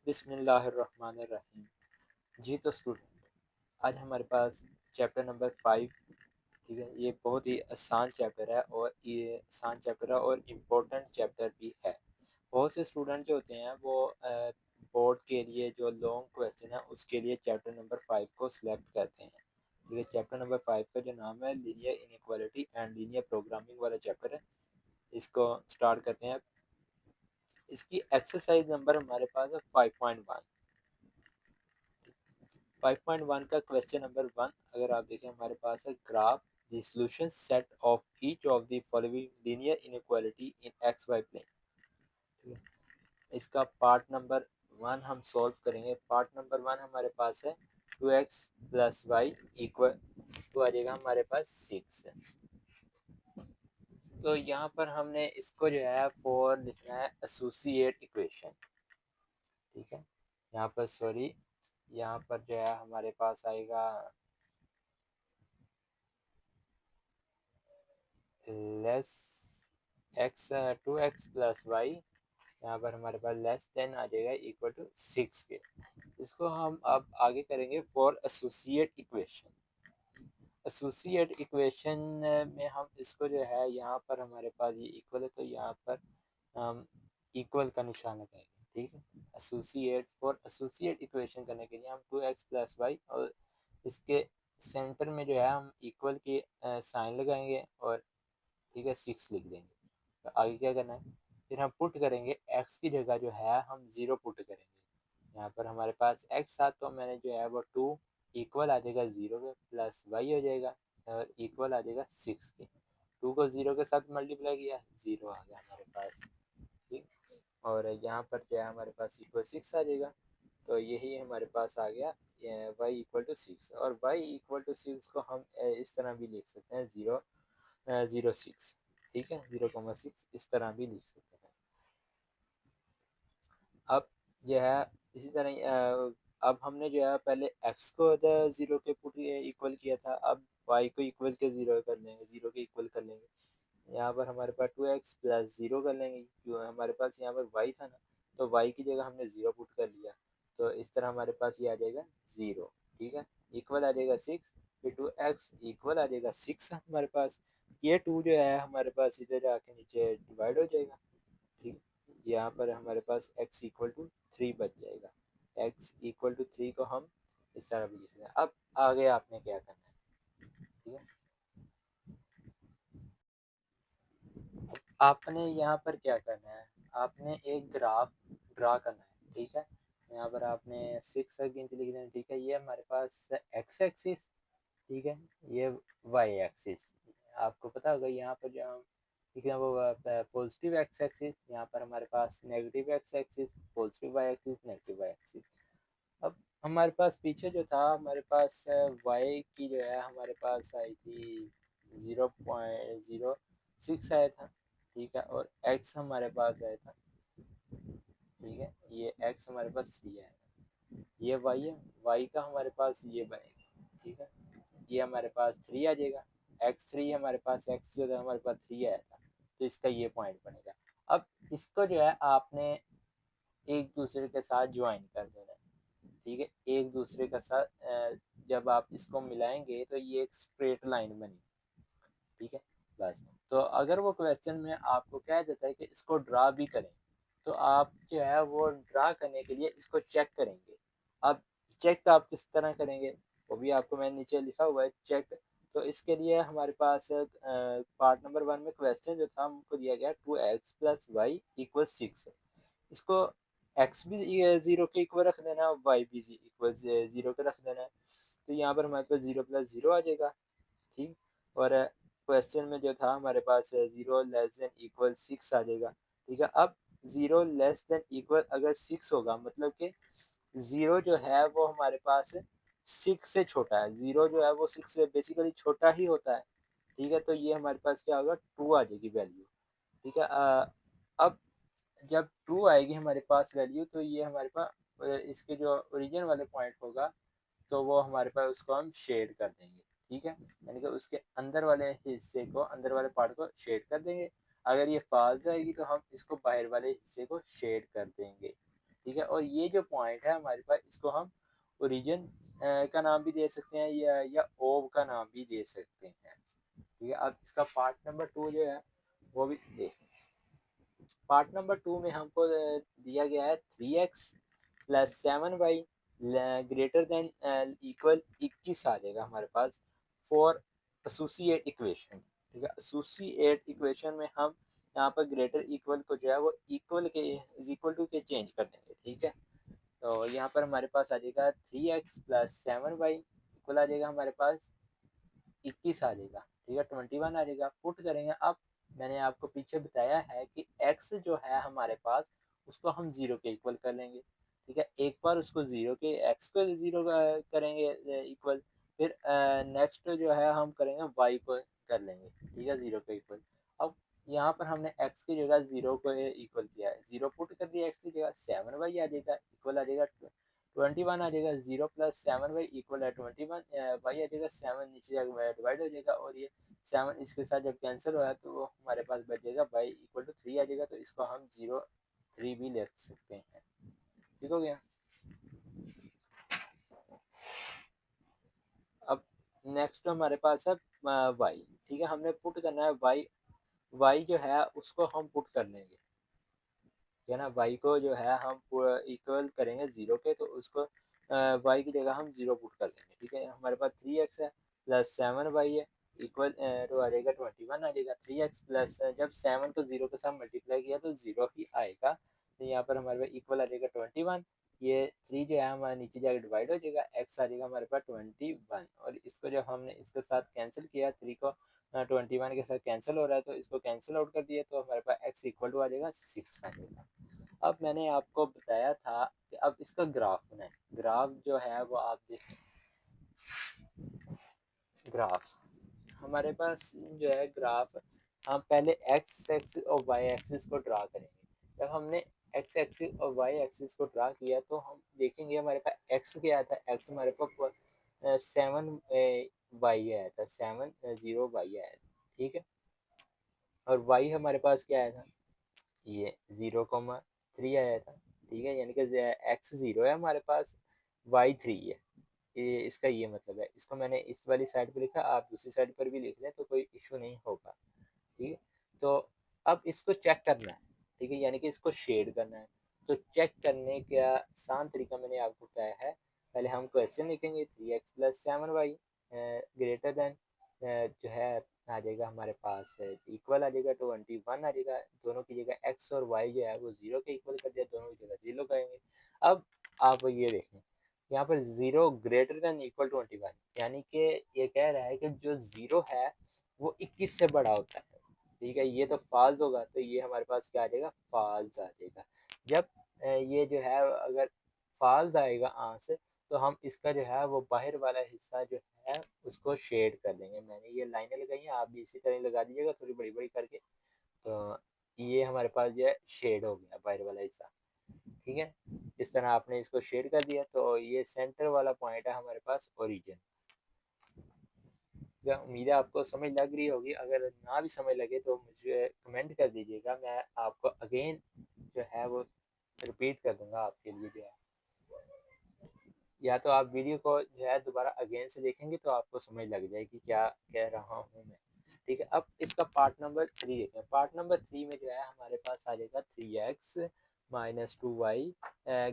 बिस्मिल्लाहिर्रहमानिर्रहीम। जी तो स्टूडेंट, आज हमारे पास चैप्टर नंबर 5, ठीक है। ये बहुत ही आसान चैप्टर है और ये आसान चैप्टर है और इम्पोर्टेंट चैप्टर भी है। बहुत से स्टूडेंट जो होते हैं वो बोर्ड के लिए जो लॉन्ग क्वेश्चन है उसके लिए चैप्टर नंबर 5 को सिलेक्ट करते हैं। ठीक है, चैप्टर नंबर 5 का जो नाम है linear inequality and linear programming वाला चैप्टर है। इसको स्टार्ट करते हैं। इसकी एक्सरसाइज नंबर हमारे पास है 5.1। 5.1 का क्वेश्चन नंबर 1 अगर आप देखें हमारे पास है graph the solution set of each of the following linear inequality in x y plane. ठीक है, इसका पार्ट नंबर 1 हम सॉल्व करेंगे। पार्ट नंबर 1 हमारे पास है 2x प्लस वाई इक्वल तो आ जाएगा हमारे पास 6। तो यहाँ पर हमने इसको जो है फॉर लिखना है एसोसिएट इक्वेशन। ठीक है, यहाँ पर सॉरी, यहाँ पर जो है हमारे पास आएगा less x 2x plus Y, यहाँ पर हमारे पास लेस देन आ जाएगा इक्वल टू 6 के। इसको हम अब आगे करेंगे for associate equation. Associate equation में हम इसको जो है यहाँ पर हमारे पास ये इक्वल है तो यहाँ पर हम इक्वल का निशान लगाएंगे। ठीक है, एसोसिएट फॉर एसोसिएट इक्वेशन करने के लिए हम 2x प्लस वाई और इसके सेंटर में जो है हम इक्वल के साइन लगाएंगे और ठीक है 6 लिख देंगे। तो आगे क्या करना है, फिर हम पुट करेंगे x की जगह जो है हम 0 पुट करेंगे। यहाँ पर हमारे पास x था तो मैंने जो है वो 2 इक्वल आ जाएगा 0 के प्लस y हो जाएगा और इक्वल आ जाएगा 6 के। 2 को 0 के साथ मल्टीप्लाई किया 0 आ गया हमारे पास। ठीक, और यहाँ पर जो है हमारे पास इक्वल 6 आ जाएगा। तो यही हमारे पास आ गया y इक्वल टू 6 और y इक्वल टू 6 को हम इस तरह भी लिख सकते हैं 0.06। ठीक है, 0.6 इस तरह भी लिख सकते हैं। अब यह है इसी तरह अब हमने जो है पहले x को 0 के पुट इक्वल किया था, अब y को इक्वल के 0 कर लेंगे, 0 के इक्वल कर लेंगे। यहाँ पर हमारे पास 2x प्लस 0 कर लेंगे, क्यों हमारे पास यहाँ पर y था ना, तो y की जगह हमने 0 पुट कर लिया। तो इस तरह हमारे पास ये आ जाएगा 0। ठीक है, इक्वल आ जाएगा 6, फिर 2x इक्वल आ जाएगा 6 हमारे पास। ये 2 जो है हमारे पास इधर आके नीचे डिवाइड हो जाएगा। ठीक, यहाँ पर हमारे पास x इक्वल टू 3 बच जाएगा। x इक्वल टू 3 को हम इस तरह भी लिख रहे हैं। अब आगे आपने क्या करना है, ठीक है, आपने यहाँ पर क्या करना है, आपने एक ग्राफ ड्रा करना है। ठीक है, यहाँ पर आपने 6 तक गिनती लिख देना। ठीक है, ये हमारे पास x एक्सिस, ठीक है, ये y एक्सिस। आपको पता होगा यहाँ पर जो हम ठीक है वो पॉजिटिव एक्स एक्सिस, यहाँ पर हमारे पास negative X axis, positive Y axis, negative Y axis. अब हमारे पास पीछे जो था हमारे पास वाई की जो है हमारे पास आई थी 0.06 आया था। ठीक है, और एक्स हमारे पास आया था। ठीक है, ये एक्स हमारे पास 3 आया था, ये वाई है, वाई का हमारे पास ये बनेगा। ठीक है, ये हमारे पास 3 आ जाएगा, x3 हमारे पास, x जो था हमारे पास 3 आया था तो इसका ये पॉइंट बनेगा। अब इसको जो है आपने एक दूसरे के साथ ज्वाइन कर देना है। ठीक है, एक दूसरे के साथ जब आप इसको मिलाएंगे तो ये एक स्ट्रेट लाइन बनेगी। ठीक है, बस। तो अगर वो क्वेश्चन में आपको कह देता है कि इसको ड्रा भी करें तो आप जो है वो ड्रा करने के लिए इसको चेक करेंगे। अब चेक आप किस तरह करेंगे वो भी आपको मैंने नीचे लिखा हुआ है चेक। तो इसके लिए हमारे पास पार्ट नंबर 1 में क्वेश्चन जो था हमको दिया गया 2x प्लस वाई इक्वल 6। इसको x भी 0 के इक्वल रख देना है, y भी इक्वल 0 के रख देना है। तो यहाँ पर हमारे पास 0 प्लस 0 आ जाएगा। ठीक, और क्वेश्चन में जो था हमारे पास 0 लेस देन इक्वल 6 आ जाएगा। ठीक है, अब 0 लेस देन इक्वल अगर 6 होगा मतलब कि 0 जो है वो हमारे पास 6 से छोटा है, 0 जो है वो 6 से बेसिकली छोटा ही होता है। ठीक है, तो ये हमारे पास क्या होगा 2 आ जाएगी वैल्यू। ठीक है, अब जब 2 आएगी हमारे पास वैल्यू तो ये हमारे पास इसके जो ओरिजिन वाले पॉइंट होगा तो वो हमारे पास उसको हम शेड कर देंगे। ठीक है, यानी कि उसके अंदर वाले हिस्से को, अंदर वाले पार्ट को शेड कर देंगे। अगर ये फॉल्स आएगी तो हम इसको बाहर वाले हिस्से को शेड कर देंगे। ठीक है। और ये जो पॉइंट है हमारे पास, इसको हम ओरिजिन का नाम भी दे सकते हैं या ओव का नाम भी दे सकते हैं। ठीक है। अब इसका पार्ट नंबर 2 जो है वो भी देखें। पार्ट नंबर 2 में हमको दिया गया है 3x plus 7y greater than equal 21 आ जाएगा हमारे पास फॉर एसोसिएट इक्वेशन। ठीक है। एसोसिएट इक्वेशन में हम यहाँ पर ग्रेटर इक्वल को जो है वो इक्वल के इक्वल टू के चेंज कर देंगे। ठीक है। तो यहाँ पर हमारे पास आ जाएगा 3x प्लस 7y इक्वल आ जाएगा हमारे पास 21 आ जाएगा। ठीक है। 21 आ जाएगा। पुट करेंगे। अब मैंने आपको पीछे बताया है कि x जो है हमारे पास उसको हम जीरो के इक्वल कर लेंगे। ठीक है। एक बार उसको जीरो के x को जीरो करेंगे इक्वल, फिर नेक्स्ट जो है हम करेंगे y को कर लेंगे। ठीक है। जीरो के इक्वल। अब यहाँ पर हमने x की जगह जीरो को इक्वल किया है, जीरो पुट कर दिया, x की जगह 7y आ जाएगा, इक्वल आ जाएगा 21 आ जाएगा। 0 प्लस 7y इक्वल है 21, वाई आ जाएगा 7 नीचे जाकर डिवाइड हो जाएगा, और ये 7 इसके साथ जब कैंसिल हो तो वो हमारे पास बच जाएगा y इक्वल टू 3 आ जाएगा। तो इसको हम 0 3 भी लिख सकते हैं। ठीक हो गया। अब नेक्स्ट हमारे पास है y। ठीक है। हमने पुट करना है y जो है उसको हम पुट कर लेंगे। है ना। y को जो है हम इक्वल करेंगे जीरो के, तो उसको y की जगह हम जीरो पुट कर देंगे। ठीक है। हमारे पास 3x है प्लस 7y है इक्वल तो आ जाएगा 21 आ जाएगा। 3x प्लस जब 7 को जीरो के साथ मल्टीप्लाई किया तो जीरो ही आएगा। तो यहाँ पर हमारे पास इक्वल आ जाएगा 21। ये 3 जो है हमारे नीचे जाकर डिवाइड हो जाएगा, x आ जाएगा हमारे पास 21, और इसको जब हमने इसके साथ कैंसिल किया 3 को 21 के साथ कैंसिल हो रहा है, तो इसको कैंसिल आउट कर दिया तो हमारे पास x इक्वल टू आ जाएगा 6 आ जाएगा। अब मैंने आपको बताया था कि अब इसका ग्राफ बनाए। ग्राफ जो है वो आप देखें। ग्राफ हमारे पास जो है ग्राफ, हम पहले एक्स एक्सिस और वाई एक्सिस को ड्रा करेंगे। जब हमने एक्स एक्सिस और वाई एक्सिस को ड्रा किया तो हम देखेंगे हमारे पास एक्स क्या था। एक्स हमारे पास 7 वाई आया था, 7 0 वाई आया था। ठीक है। और वाई हमारे पास क्या आया था, ये 0,3 आया था। ठीक है। यानी कि एक्स 0 है हमारे पास, वाई 3 है। ये इसका ये मतलब है। इसको मैंने इस वाली साइड पे लिखा, आप दूसरी साइड पर भी लिख लें तो कोई इशू नहीं होगा। ठीक है। तो अब इसको चेक करना है। ठीक है। यानी कि इसको शेड करना है। तो चेक करने का आसान तरीका मैंने आपको बताया है। पहले हम क्वेश्चन लिखेंगे 3x plus 7y greater than जो है आ जाएगा हमारे पास इक्वल आ जाएगा 21 आ जाएगा। दोनों की जगह x और y जो है वो जीरो के इक्वल कर दिया, दोनों की जगह जीरो करेंगे। अब आप ये देखें यहाँ पर जीरो ग्रेटर देन इक्वल 21, यानी कि ये कह रहा है कि जो जीरो है वो 21 से बड़ा होता है। ठीक है। ये तो फॉल्स होगा, तो ये हमारे पास क्या आ जाएगा, फॉल्स आ जाएगा। जब ये जो है अगर फॉल्स आएगा आंसर, तो हम इसका जो है वो बाहर वाला हिस्सा जो है उसको शेड कर देंगे। मैंने ये लाइनें लगाई हैं, आप भी इसी तरह लगा दीजिएगा थोड़ी बड़ी बड़ी करके। तो ये हमारे पास जो है शेड हो गया बाहर वाला हिस्सा। ठीक है। इस तरह आपने इसको शेड कर दिया, तो ये सेंटर वाला पॉइंट है हमारे पास ओरिजिन। उम्मीद है आपको समझ लग रही होगी। अगर ना भी समझ लगे तो मुझे कमेंट कर दीजिएगा, मैं आपको अगेन जो है वो रिपीट कर दूंगा आपके लिए जो है। या तो आप वीडियो को जो है दोबारा अगेन से देखेंगे तो आपको समझ लग जाएगी क्या कह रहा हूँ मैं। ठीक है। अब इसका पार्ट नंबर 3 देखें। पार्ट नंबर 3 में जो है हमारे पास आ जाएगा 3x minus 2y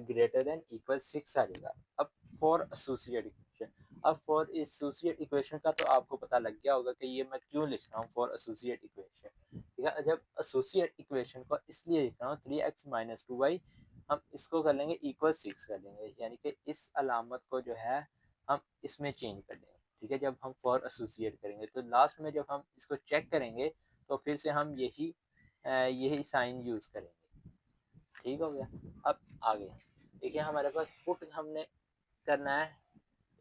greater than equal 6 आ जाएगा। अब फॉर एसोसिएट इक्वेशन, अब फॉर एसोसिएट इक्वेशन का तो आपको पता लग गया होगा कि ये मैं क्यों लिख रहा हूँ फॉर एसोसिएट इक्वेशन। ठीक है। जब एसोसिएट इक्वेशन को इसलिए लिख रहा हूँ 3x माइनस 2y, हम इसको कर लेंगे इक्वल 6 कर देंगे, यानी कि इस अलामत को जो है हम इसमें चेंज कर देंगे। ठीक है। जब हम फॉर एसोसिएट करेंगे तो लास्ट में जब हम इसको चेक करेंगे तो फिर से हम यही साइन यूज करेंगे। ठीक हो गया। अब आगे देखिए हमारे पास पुट हमने करना है।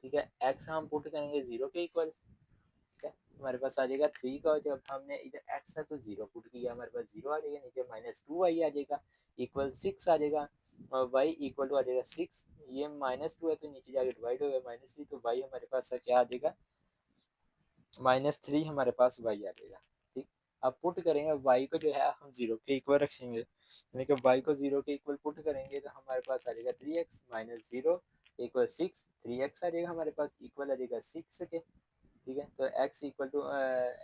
ठीक है। एक्स हम पुट करेंगे जीरो के इक्वल। ठीक है। हमारे पास आ जाएगा 3 का, जब हमने इधर एक्स है तो जीरो पुट किया, हमारे पास जीरो आ जाएगा, नीचे माइनस 2y आ जाएगा इक्वल 6 आ जाएगा, और y इक्वल टू आ जाएगा 6। ये -2 है तो नीचे जाके डिवाइड हो गया -3, तो y हमारे पास क्या आ जाएगा -3 हमारे पास y आ जाएगा। ठीक। अब पुट करेंगे y को जो है हम 0 के इक्वल रखेंगे, यानी कि y को 0 के इक्वल पुट करेंगे तो हमारे पास आ जाएगा 3x माइनस 0 इक्वल 6, 3x आ जाएगा हमारे पास, इक्वल आ जाएगा 6 के। ठीक है, तो x इक्वल टू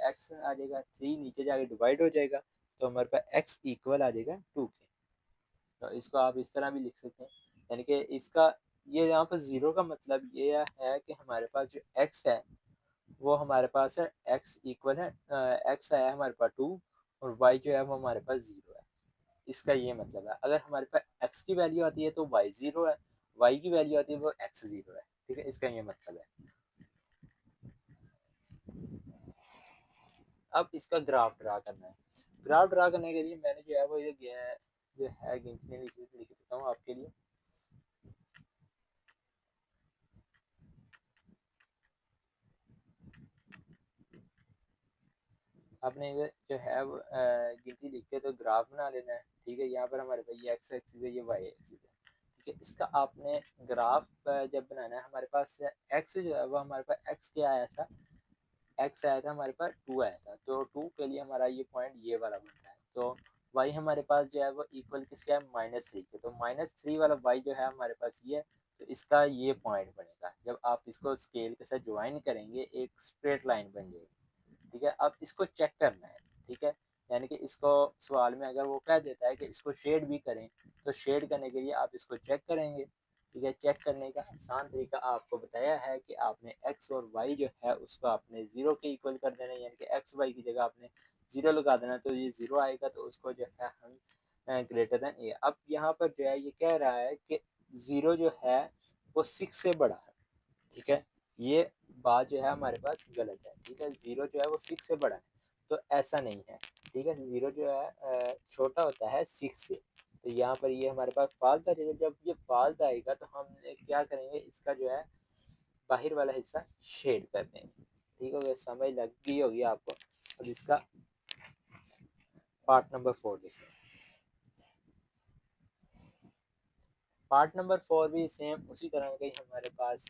x आ जाएगा 3, नीचे जाके डिवाइड हो जाएगा, तो हमारे पास x इक्वल आ जाएगा 2 के। तो इसको आप इस तरह भी लिख सकते हैं, यानी कि इसका ये यहाँ पर 0 का मतलब ये है कि हमारे पास जो x है वो हमारे पास है x इक्वल है x है हमारे पास 2 और y जो है वो हमारे पास 0 है। इसका ये मतलब है, अगर हमारे पास x की वैल्यू आती है तो y 0 है, y की वैल्यू आती है वो x 0 है। ठीक है, इसका ये मतलब है। अब इसका ग्राफ ड्रा करना है। ग्राफ ड्रा करने के लिए मैंने जो है वो ये जो है गिनती लिख देता हूँ आपके लिए। आपने ये जो है वो गिनती लिख के तो ग्राफ बना लेना है। ठीक है, यहाँ पर हमारे पास ये एक्स एक्सिस है, ये वाई एक्सिस है। ठीक है, इसका आपने ग्राफ जब बनाना है, हमारे पास एक्स जो है वो हमारे पास एक्स क्या आया था, एक्स आया था हमारे पास 2 आया था, तो 2 के लिए हमारा ये पॉइंट ये वाला बनता है। तो वाई हमारे पास जो है वो इक्वल किसका है, -3 के, तो -3 वाला वाई जो है हमारे पास ये है, तो इसका ये पॉइंट बनेगा। जब आप इसको स्केल के साथ ज्वाइन करेंगे एक स्ट्रेट लाइन बन जाएगी। ठीक है, अब इसको चेक करना है। ठीक है, यानी कि इसको सवाल में अगर वो कह देता है कि इसको शेड भी करें, तो शेड करने के लिए आप इसको चेक करेंगे। ठीक है, चेक करने का आसान तरीका आपको बताया है कि आपने x और y जो है उसको आपने 0 के इक्वल कर देना है, यानी कि x y की जगह आपने 0 लगा देना, तो ये 0 आएगा, तो उसको जो है हम ग्रेटर देन ए। अब यहाँ पर जो है ये कह रहा है कि 0 जो है वो 6 से बड़ा है। ठीक है, ये बात जो है हमारे पास गलत है। ठीक है, 0 जो है वो 6 से बड़ा है, तो ऐसा नहीं है। ठीक है, 0 जो है छोटा होता है 6 से, तो यहाँ पर ये हमारे पास फॉल्स आ जाएगा। जब ये फॉल्स आएगा तो हम क्या करेंगे, इसका जो है बाहर वाला हिस्सा शेड कर देंगे। ठीक हो गया, समझ लग गई होगी आपको। अब इसका पार्ट नंबर 4 देखते हैं। पार्ट नंबर 4 भी सेम उसी तरह का ही हमारे पास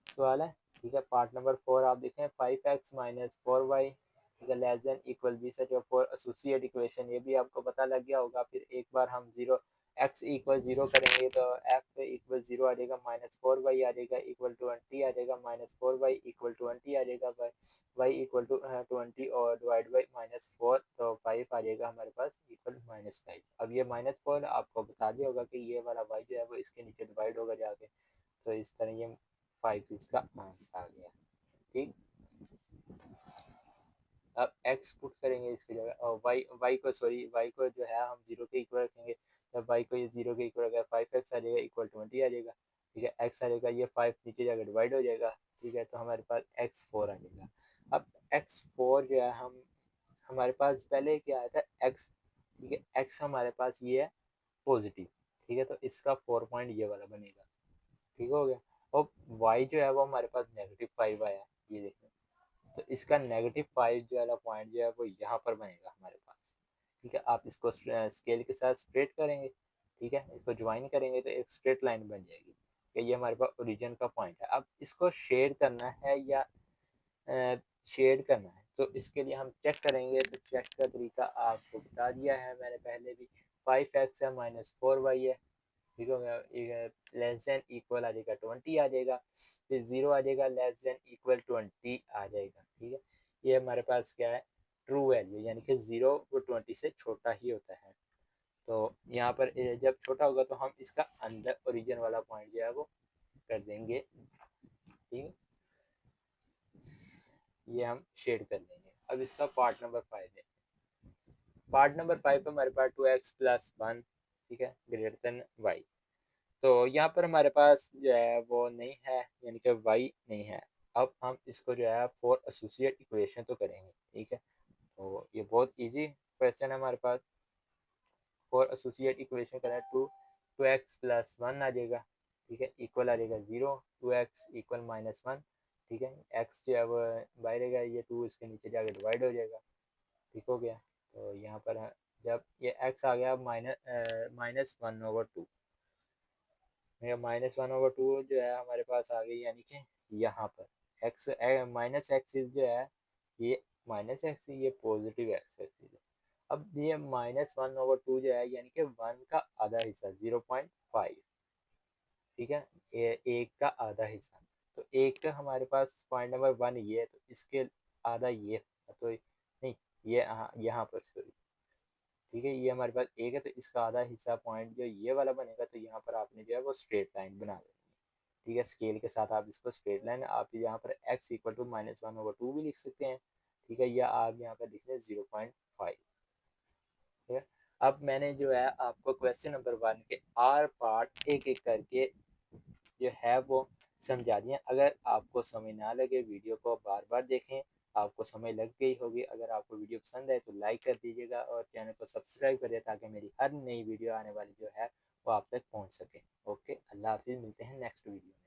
सवाल है। ठीक है, पार्ट नंबर 4 आप देखें, 5x माइनस 4y ठीक है less than equal b such for associate equation, ये भी आपको पता लग गया होगा। फिर एक बार हम 0 x इक्वल 0 करेंगे तो f इक्वल 0 आ जाएगा, -4y आ जाएगा, इक्वल 20 आ जाएगा, -4y इक्वल 20 आ जाएगा, y इक्वल टू 20 और डिवाइड बाई -4, तो 5 आ जाएगा हमारे पास, इक्वल -5। अब ये -4 आपको बता दिया होगा कि ये वाला y जो है वो इसके नीचे डिवाइड होगा जाके, तो इस तरह ये 5 इसका आंसर आ गया। ठीक, अब x पुट करेंगे इसकी जगह, और y को सॉरी y को जो है हम 0 के इक्वल रखेंगे। जब y को ये 0 के इक्वल रखेगा 5x आ जाएगा, इक्वल 20 आ जाएगा। ठीक है, x आ जाएगा, ये 5 नीचे जाकर डिवाइड हो जाएगा। ठीक है, तो हमारे पास x4 आ जाएगा। अब x4 जो है हम हमारे पास पहले क्या आया था x। ठीक है, x हमारे पास ये है पॉजिटिव। ठीक है, तो इसका 4 पॉइंट ये वाला बनेगा। ठीक हो गया, और y जो है वो हमारे पास -5 आया, ये देखिए, तो इसका -5 जो वाला पॉइंट जो है वो यहाँ पर बनेगा हमारे पास। ठीक है, आप इसको स्केल के साथ स्ट्रेट करेंगे। ठीक है, इसको ज्वाइन करेंगे तो एक स्ट्रेट लाइन बन जाएगी कि ये हमारे पास ओरिजिन का पॉइंट है। अब इसको शेड करना है या शेड करना है, तो इसके लिए हम चेक करेंगे, तो चेक का तरीका आपको बता दिया है मैंने पहले भी। 5x है -4y है। ठीक हो गया, लेस देन इक्वल आ जाएगा 20 आ जाएगा, फिर 0 आ जाएगा, लेस देन इक्वल 20 आ जाएगा। ठीक है, ये हमारे पास क्या है, ट्रू वैल्यू, यानी कि 0 वो 20 से छोटा ही होता है। तो यहाँ पर जब छोटा होगा तो हम इसका अंदर ओरिजिन वाला पॉइंट जो है वो कर देंगे। ठीक है, ये हम शेड कर देंगे। अब इसका पार्ट नंबर 5 है। पार्ट नंबर 5 पे हमारे पास 2x प्लस 1 ठीक है ग्रेटर देन y, तो यहाँ पर हमारे पास जो है वो नहीं है, यानी कि y नहीं है। अब हम इसको जो है फॉर एसोसिएट इक्वेशन तो करेंगे। ठीक है, तो ये बहुत इजी क्वेश्चन है हमारे पास। फॉर एसोसिएट इक्वेशन करें, 2x प्लस 1 आ जाएगा। ठीक है, इक्वल आ जाएगा 0, 2x इक्वल -1। ठीक है, x जो है वो बाहर रहेगा, ये 2 इसके नीचे जाकर डिवाइड हो जाएगा। ठीक हो गया, तो यहाँ पर जब ये x आ गया -1/2, -1/2 जो है हमारे पास आ गई, यानी कि यहाँ पर x -x जो है ये माइनस एक्स, ये पॉजिटिव एक्स एक्सिस है। अब ये -1/2 जो है यानी कि 1 का आधा हिस्सा 0.5, ठीक है, ये 1 का आधा हिस्सा। तो 1 का हमारे पास पॉइंट नंबर 1 ये है, तो इसके आधा ये, तो नहीं, ये यहाँ पर सॉरी, ठीक है, ये हमारे पास 1 है, तो इसका आधा हिस्सा पॉइंट जो ये वाला बनेगा, तो यहाँ पर आपने जो है वो स्ट्रेट लाइन बना देनी है, ठीक है, स्केल के साथ आप इसको स्ट्रेट लाइन, आप यहाँ पर x इक्वल टू -1/2 भी लिख सकते हैं, ठीक है, या आप यहाँ पर लिख लें 0.5, ठीक है। अब मैंने जो है आपको क्वेश्चन नंबर 1 के आर पार्ट एक एक करके जो है वो समझा दिए। अगर आपको समझ ना लगे वीडियो को बार बार देखें, आपको समझ लग गई होगी। अगर आपको वीडियो पसंद आए तो लाइक कर दीजिएगा और चैनल को सब्सक्राइब करिए ताकि मेरी हर नई वीडियो आने वाली जो है वो आप तक पहुंच सके। ओके, अल्लाह हाफिज़, मिलते हैं नेक्स्ट वीडियो।